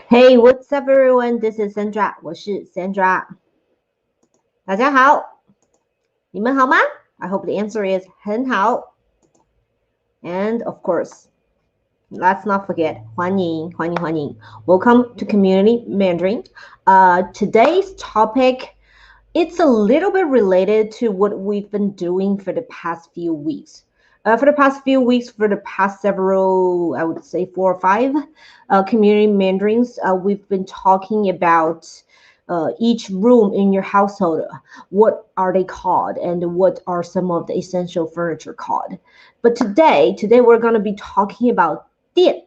Hey, what's up, everyone? This is Sandra. 我是 Sandra. 大家好，你们好吗？ I hope the answer is 很好. And of course, let's not forget 欢迎欢迎欢迎. Welcome to Community Mandarin. Today's topic, it's a little bit related to what we've been doing for the past few weeks. For the past several, I would say 4 or 5 community mandarins, we've been talking about each room in your household. What are they called, and what are some of the essential furniture called? But today we're going to be talking about 电.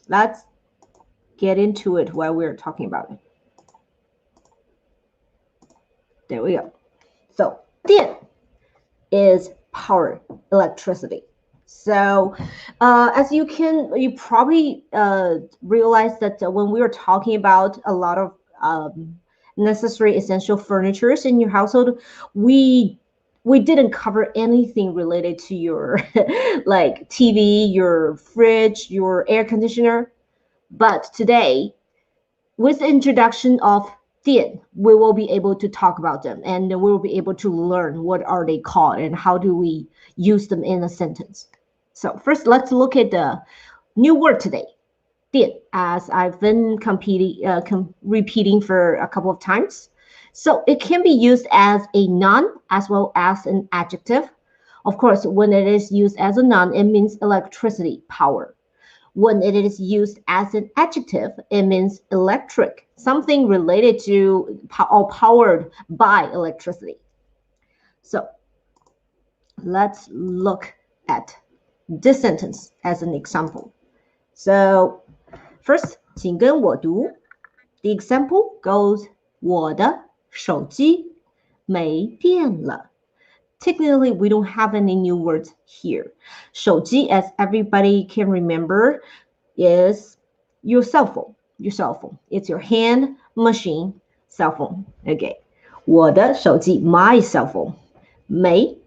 Let's get into it while we're talking about it. There we go. So 电 is power, electricity. So as you probably realize that when we were talking about a lot of necessary essential furnitures in your household, we didn't cover anything related to your like TV, your fridge, your air conditioner. But today, with the introduction of 电, we will be able to talk about them, and we will be able to learn what are they called and how do we use them in a sentence. So first, let's look at the new word today, 电, as I've been repeating for a couple of times. So it can be used as a noun as well as an adjective. Of course, when it is used as a noun, it means electricity, power. When it is used as an adjective, it means electric, something related to or powered by electricity. So let's look at this sentence as an example. So first, 请跟我读. The example goes, 我的手机没电了. Technically, we don't have any new words here. 手机, as everybody can remember, is your cell phone. Your cell phone. It's your hand, machine, cell phone. Okay. 我的手机, my cell phone. 没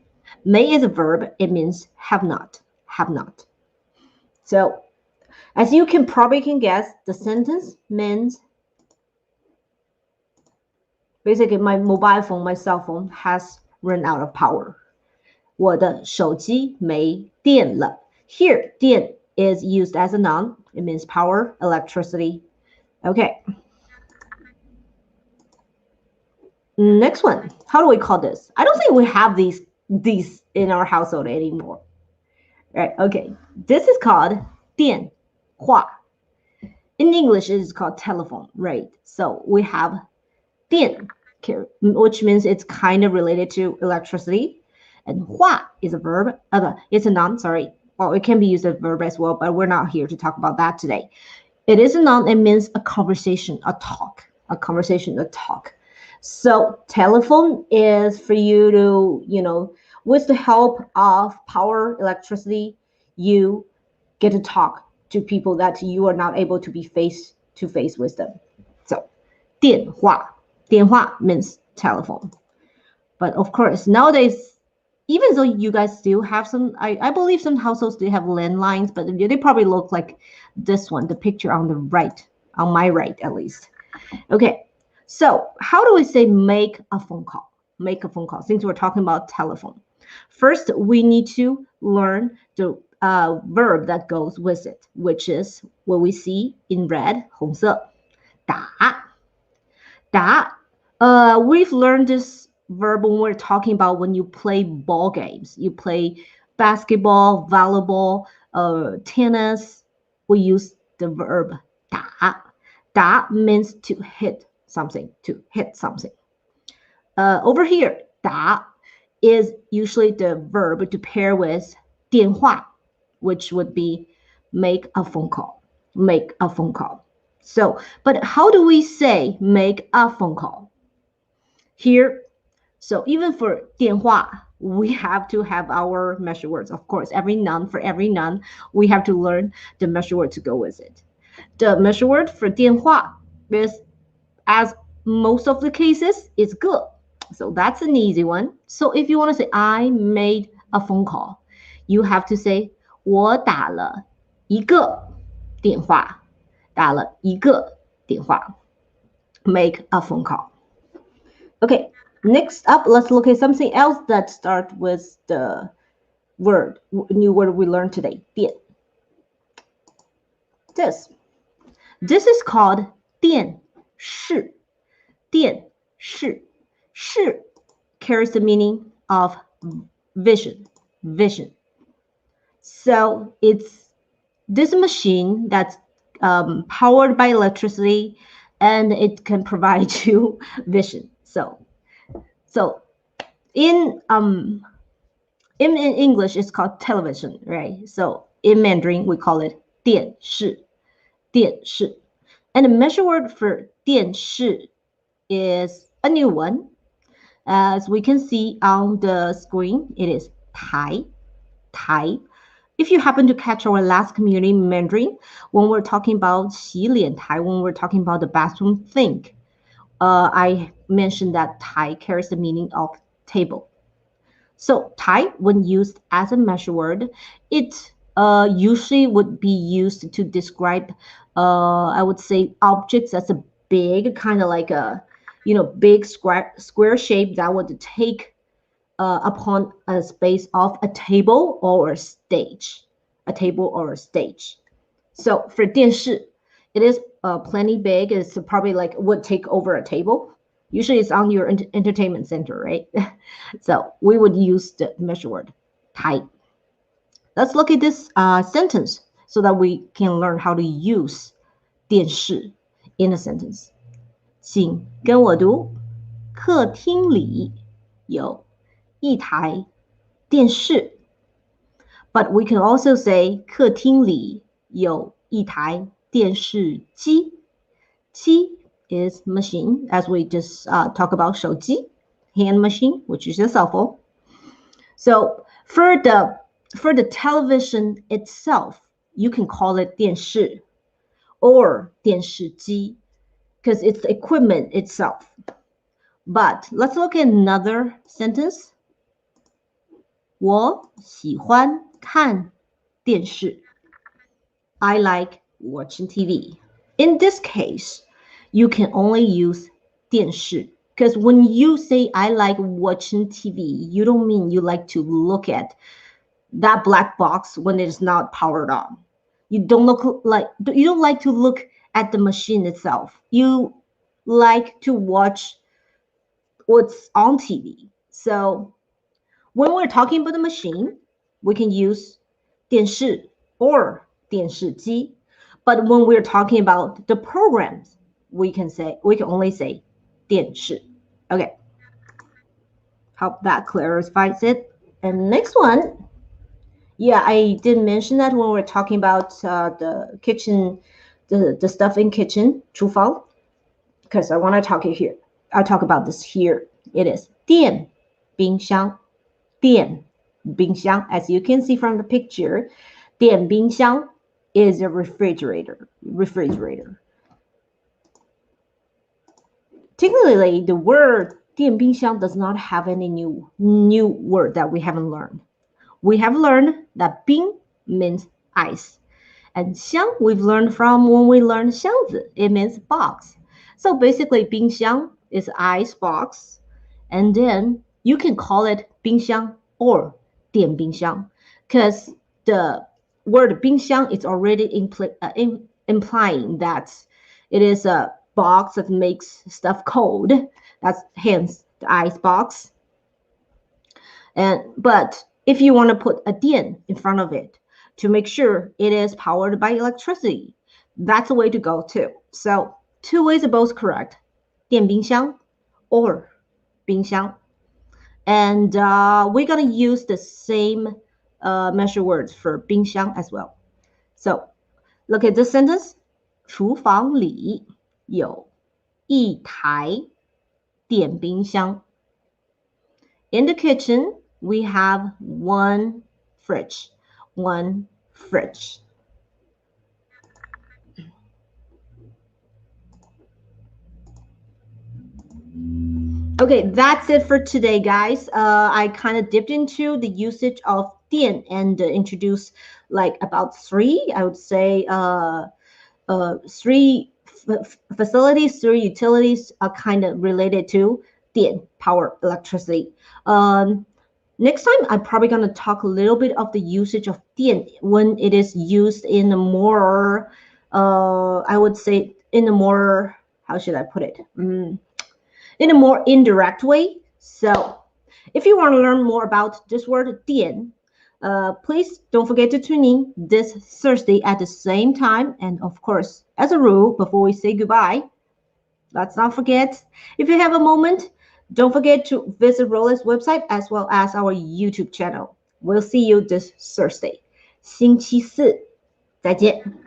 is a verb. It means have not. Have not. So, as you probably can guess, the sentence means basically my mobile phone, my cell phone has run out of power. 我的手机没电了. Here, 电 is used as a noun. It means power, electricity. Okay. Next one. How do we call this? I don't think we have these in our household anymore. Right? Okay. This is called 电话. In English, it is called telephone, right? So we have 电, which means it's kind of related to electricity. And 话 is a verb. It's a noun, sorry. Well, it can be used as a verb as well, but we're not here to talk about that today. It is a noun. It means a conversation, a talk. A conversation, a talk. So telephone is for you to, with the help of power, electricity, you get to talk to people that you are not able to be face to face with them. So 电话. 电话 means telephone. But of course, nowadays, even though you guys still have some, I believe some households still have landlines, but they probably look like this one, the picture on the right, on my right at least. Okay, so how do we say make a phone call? Make a phone call, since we're talking about telephone. First, we need to learn the verb that goes with it, which is what we see in red, 红色, 打. 打. We've learned this verb when we're talking about when you play ball games. You play basketball, volleyball, tennis. We use the verb 打. 打 means to hit something, to hit something. Over here, 打 is usually the verb to pair with 电话, which would be make a phone call. Make a phone call. So, but how do we say make a phone call? Here, so even for 电话, we have to have our measure words. Of course, for every noun, we have to learn the measure word to go with it. The measure word for 电话 is, as most of the cases, is good. So that's an easy one. So if you want to say, I made a phone call, you have to say, 我打了一个电话，打了一个电话。Make a phone call. Okay, next up, let's look at something else that starts with the new word we learned today. 电. This is called 电视. 电视. 视 carries the meaning of vision. So it's this machine that's powered by electricity, and it can provide you vision. So in English it's called television, right? So in Mandarin we call it 电视. And the measure word for 电视 is a new one. As we can see on the screen, it is 台. If you happen to catch our last community Mandarin, when we're talking about 洗脸台, when we're talking about the bathroom sink, I mentioned that 台 carries the meaning of table. So 台, when used as a measure word, it usually would be used to describe, I would say, objects that's a big, kind of like a, big square shape that would take upon a space of a table or a stage. So for 电视, it is plenty big. It's probably like would take over a table. Usually it's on your entertainment center, right? So we would use the measure word 台. Let's look at this sentence so that we can learn how to use 电视 in a sentence. 请跟我读，客厅里有一台电视。But we can also say 客厅里有一台电视机。机 is machine, as we just talk about 手机, hand machine, which is a cell phone. So for the television itself, you can call it 电视 or 电视机 because it's the equipment itself. But let's look at another sentence. 我喜欢看电视. I like watching TV. In this case, you can only use 电视 because when you say I like watching TV, you don't mean you like to look at that black box when it is not powered on. You don't like to look at the machine itself. You like to watch what's on TV. So when we're talking about the machine, we can use 电视 or 电视机. But when we're talking about the programs, we can only say 电视. Okay. Hope that clarifies it. And next one. Yeah, I did mention that when we're talking about the kitchen, the stuff in kitchen, 厨房, because I want to talk it here. I'll talk about this here. It is 电冰箱. 电冰箱. As you can see from the picture, 电冰箱 is a refrigerator. Technically, the word 电冰箱 does not have any new word that we haven't learned. We have learned that 冰 means ice. And 箱 we've learned from when we learned 箱子. It means box. So basically, 冰箱 is ice box. And then you can call it 冰箱 or 电冰箱. Because the word 冰箱 is already implying that it is a box that makes stuff cold. That's hence the ice box. But if you want to put a 电 in front of it to make sure it is powered by electricity, that's a way to go too. So 2 ways are both correct. 电冰箱 or 冰箱. And we're going to use the same measure words for 冰箱 as well. So look at this sentence. 厨房里有一台电冰箱. In the kitchen, we have one fridge. Okay, that's it for today, guys. I kind of dipped into the usage of 电 and introduced like about 3, I would say, three facilities, three utilities are kind of related to 电 power, electricity. Next time, I'm probably going to talk a little bit of the usage of 电 when it is used in a more, I would say, in a more, how should I put it? In a more indirect way. So, if you want to learn more about this word 电, please don't forget to tune in this Thursday at the same time. And of course, as a rule, before we say goodbye, let's not forget, if you have a moment, don't forget to visit Roller's website as well as our YouTube channel. We'll see you this Thursday. 星期四，再见。